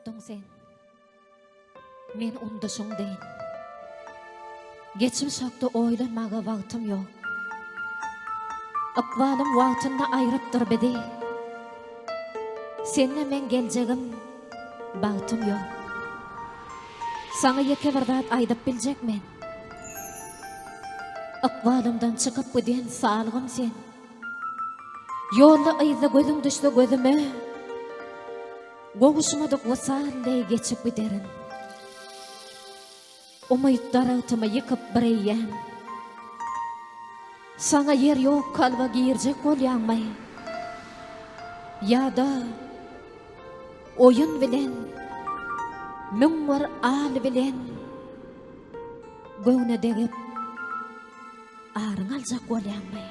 unuttun sen. Men unda şoňdaýyn. Geçmiş hakda oýlanmaga wagtym ýok. Akwalym wagtynda aýrypdyr bedi. Senne men geljegim bagtym ýok. Sana ýeke bir zat aýdyp biljekmen. Akwalymdan çykyp giden salgym sen. Ýolda aýda gözüm düşdi gözüme. Goguşmadyk wasaly geçip giderin. Umytlarymy ýykyp bireýän. Sana yer ýok kalba girjek bolýanmy? Ýa-da oyun bilen min var al bilen göwne degip arıň aljak bolýanmy?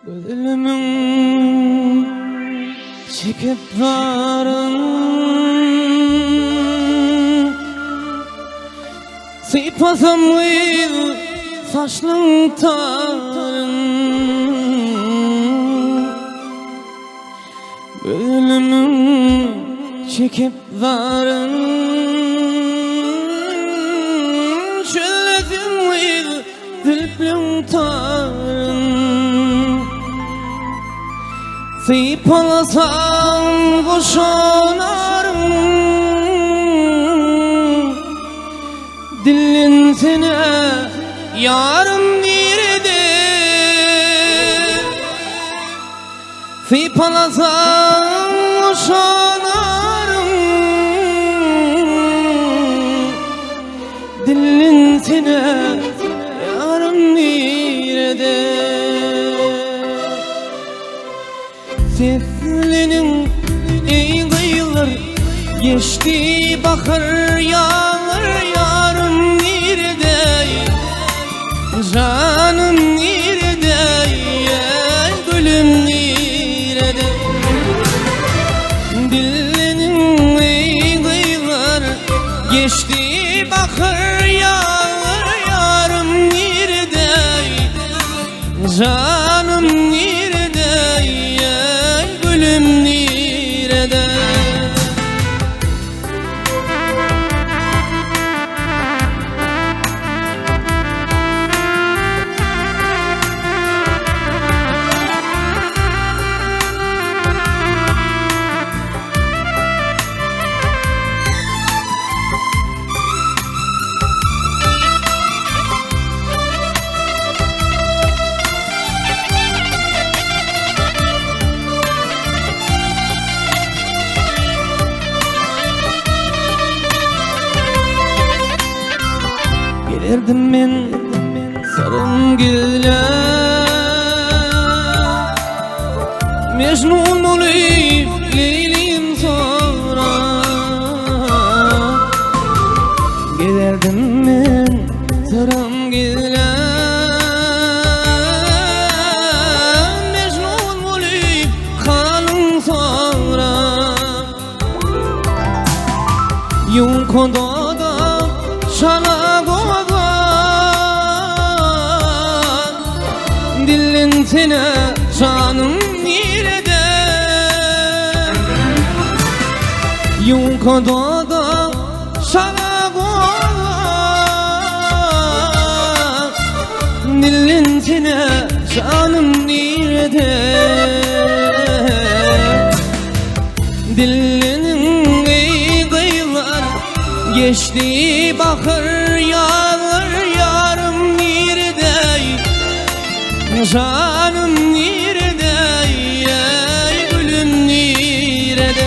Gözlerimin çekip varın Sıypasam mıydı saçlın tarın Gözlerimin çekip varın Şölledim mıydı dilplin tarın Sıypalasam boşanarım Dilin sene yarım nerede Sıypalasam boşanarım Dilin sene yarım nerede Seslenin ey kıyılar geçti bakır yağlar yarım nerede canım nerede gülüm nerede Dillenin ey kıyılar geçti bakır yağlar yarım nerede canım nerede gülüm nerede Gelirdim men sarım gülle Mecnun olup Leylim sonra Gelirdim men sarım gülle Mecnun olup kalın sonra Yun kodada şala Dillin sene canım nerede Yunkada da şala Dillin sene canım nerede Dillinin ey kıyılar geçti bakır yağlar yarım nerede Canım nerede, gülüm nerede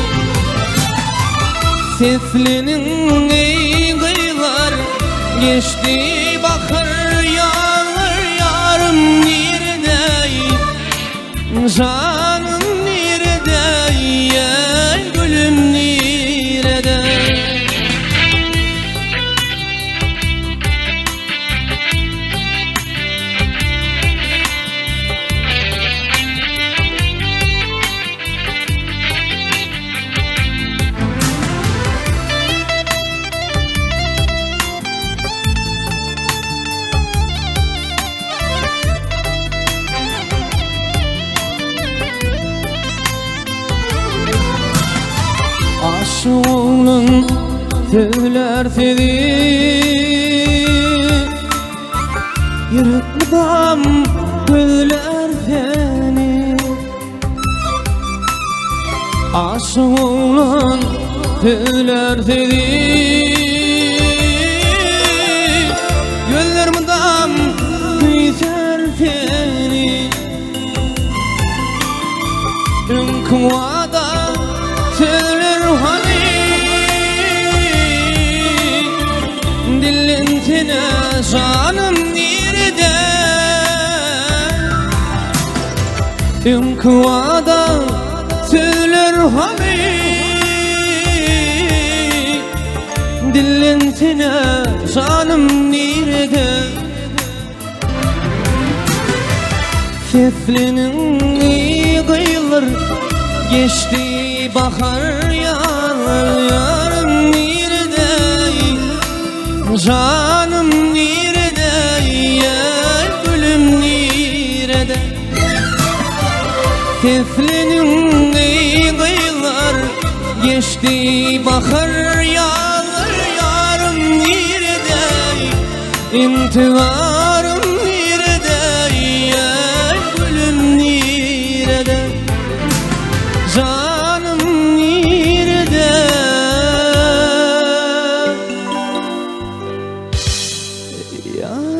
Seslenin ey kıyılar geçti bakır yağlar yarım nerede Canım nerede, gülüm nerede aşığının söyler seni Yürütmem söyler seni Aşığının söyler seni Gözlerimden büyüter seni Kıvada söyler hani Dilintine canım nerede Kıvada söyler hani Dilintine canım nerede Seslenin iyi kıyılır Geçti bahar yarım nerede Canım nerede gülüm nerede Seslenin iyi kıyılır Geçti bahar yarım nerede İntiharım nerede gülüm nerede Canım nerede ya